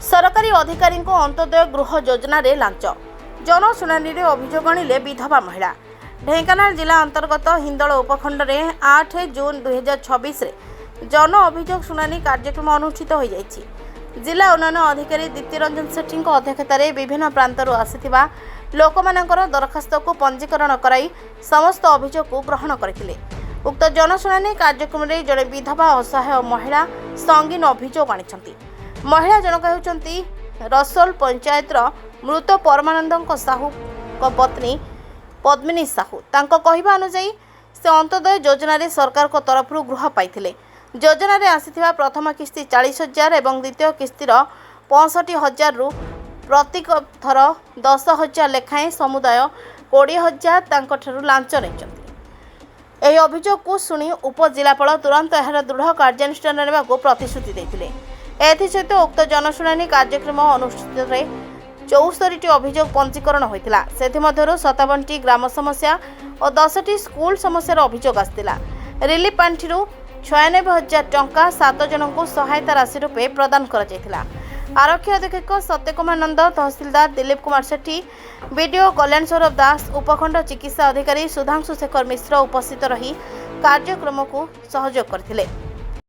सरकारी अधिकारी अंत्योदय गृह योजना रे लांच जनशुणानी रे अभियोग आनिले विधवा महिला। ढेंकानाल जिला अंतर्गत हिंदोल उपखंड रे 8 जून 2026 रे जन अभियोग शुणानी कार्यक्रम अनुष्ठित हो जाइछि। जिला उन्नयन अधिकारी दीप्ति रंजन सेठी अध्यक्षतार विभिन्न प्रांतरू आसिथिबा लोकमानकर दरखास्त को पंजीकरण कराई समस्त अभियोग को ग्रहण करथिले। उक्त जनशुणानी कार्यक्रम रे जड़े विधवा असहाय महिला संगीन अभियोग आनिछंती। महिला जनक हेउचंती रसोल पंचायत मृत परमानंद साहू को पत्नी पद्मिनी साहू। तांको कहिबा अनुसार से अंत्योदय योजना रे सरकार को तरफ गृह पाइथिले। योजना रे आसीथिबा प्रथम किस्ती 40,000 एवं द्वितीय किस्तीर 65,000 रु प्रत्येक थर 10,000 लेखाएं समुदाय 20,000 तांको ठरू लांच नेचंती। एही अभियोग को सुनी उपजिलापाल तुरंत एहार दृढ़ कार्यानुष्ठान नेबा को प्रतिश्रुति देथिले। एथिसहित उक्त जनशुणानी कार्यक्रम अनुष्ठित 74टी अभियोग पंजीकरण होइतिला। सेथिमध्यरु 57टी ग्राम समस्या और 10टी स्कूल समस्यार अभियोग आस्तिला। रिलीफ पांठिरु 96,000 टंका 7 जनकु सहायता राशि रूपे प्रदान करा जायतिला। आरक्षी अधीक्षक सत्य कुमार नंद, तहसीलदार दिलीप कुमार सेठी, बीडीओ कल्याण सौरभ दास, उपखंड चिकित्सा अधिकारी सुधांशु शेखर मिश्र उपस्थित रही कार्यक्रम को सहयोग करथिले।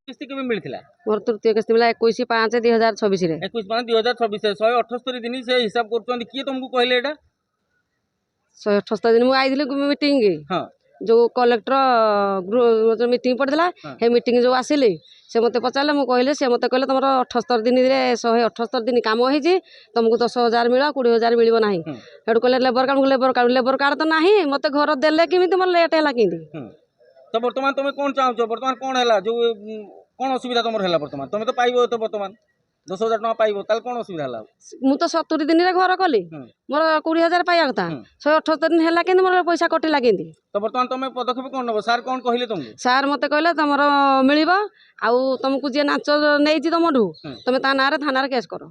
किस्ती केबे मिलथिला? मोर तृतीय किस्ती मिला 21/5/2026 रे। 21/5/2026 178 दिन से हिसाब करछन। किए तुमको कहले एटा? 178 दिन मु आइदिले मीटिंग के। हां, जो कलेक्टर मीटिंग पड़ला हे मीटिंग जो आसिले से मते पचारले मु कहले से मते कहले तमरो 78 दिन रे 178 दिन काम होई जे तुमको 10,000 मिला 20,000 मिलिबो नाही। हेडु कहले लेबर कार्ड तो नाही मते घर देले किमिति मोर लेट हैला किंदी। तो वर्तमान तुम कौन चाहो? वर्तमान कौन है जो कौन असुविधा तुम है? वर्तमान तुम तो पाइबो तो वर्तमान 10,000 टका पाइबो ताल कौन असुविधा है? मु तो 70 दिन रे घर कली मोर 20,000 पाइया कथा 178 दिन हैला किंदी मोर पैसा कटि लागिंदी। तो वर्तमान तुम पदक्षेप कौन नबो? सर कौन कहले तुमको? सर मते कहले तमरो मिलिबो आउ तुमको जे नाच नै छि तमडू तमे ता नारे थाना रे केस करो।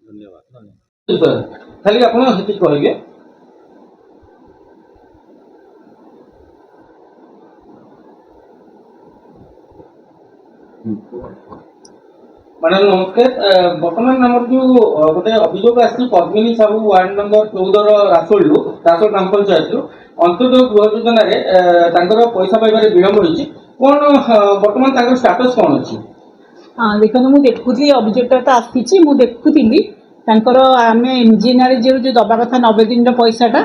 धन्यवाद। खाली आपण हेति कहले मैडम नमस्कार। बर्तमान नंबर जो गोटे अभियोग आसी पद्मिनी साहू वार्ड नंबर 14 रासोल ग्राम पंचायत अंत्योदय गृह योजना रे तांकर पैसा पाइबारे विलंब होइछि। कोन वर्तमान तांकर स्टेटस कोन अछि? हां देखो मु देखुथि अभियोगटा तो आसीछि मु देखुथिली तांकर आमे इंजीनियर जे जो दबा कथा 90 दिन रो पैसाटा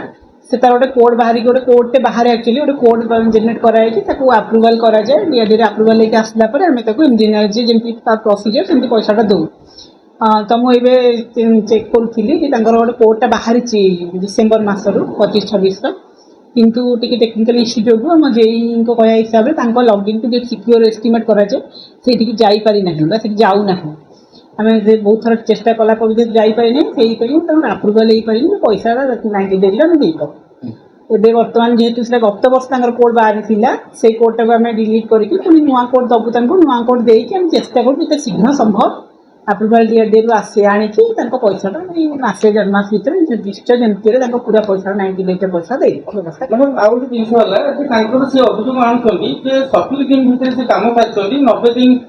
सेता गोटे कोड बाहरी गोटे कोड बाहर एक्चुअली गोटे कोड जनरेट कराई ताको अप्रूवल करा जाए। धीरे धीरे अप्रूवल लेके आसला पर हमें ताको इंजीनियर जे जेमति प्रोसीजर सेमति पैसाटा दउ। तो मु एबे चेक करथिली कि तांकर गोटे कोडटा बाहरी छि डिसेंबर मासरो 25-26 रो किंतु टिके टेक्निकल इश्यू जोगु हम जेई को कहया हिसाब रे तांको लॉगिन टू जे सिक्योर एस्टिमेट करा जाए सेठी कि जाई पारि नाही बा सेठी जाऊ नाही। हमें जे बहुत थोड़ा चेष्टा कला पर जे जाई पारि नहीं सेही करी तांको अप्रूवल हेई पारि पैसा 90 दिन ला देई पारि। एबे वर्तमान जेहेतु से गत वर्ष तांकर कोड बाहर थिला से कोड टाको हमें डिलीट करके पुनी नुआ कोड दबु तांको नुआ कोड देई कि हम चेष्टा करू जे शीघ्र संभव अप्रूवल दिया डेट आसे आनी कि तांको पैसाटा मासे जन्मास भीतर निर्दिष्ट जेमति रे तांको पूरा पैसा 90 दिन पैसा देई व्यवस्था मतलब आउ जे जिंस वाला जे तांकर से अभियोग आनछंती जे 70 दिन भीतर से काम करछंती 90 दिन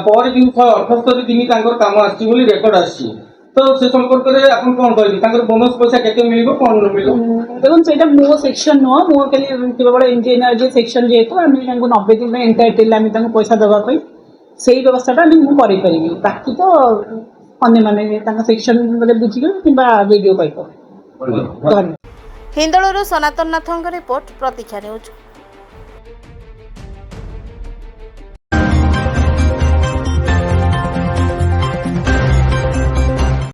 पर दिन 178 दिन तांकर काम आछि बोली रेकॉर्ड आछि। तो से संपर्क रे आपन कोन कहली तांकर बोनस पैसा केते मिलिबो कोन न मिलिबो? देखो सेटा मो सेक्शन नो मो केली केवल इंजीनियर जे सेक्शन जेतो हम तांको 90 दिन में एंटाइटल हम तांको पैसा दबा पई सेही व्यवस्थाटा मु करि परिबी। बाकी तो अन्य माने तांको सेक्शन बोले बुझिगो किबा वीडियो पाइबो। हिंदोलरो सनातन नाथंग रिपोर्ट प्रतीक्षा न्यूज।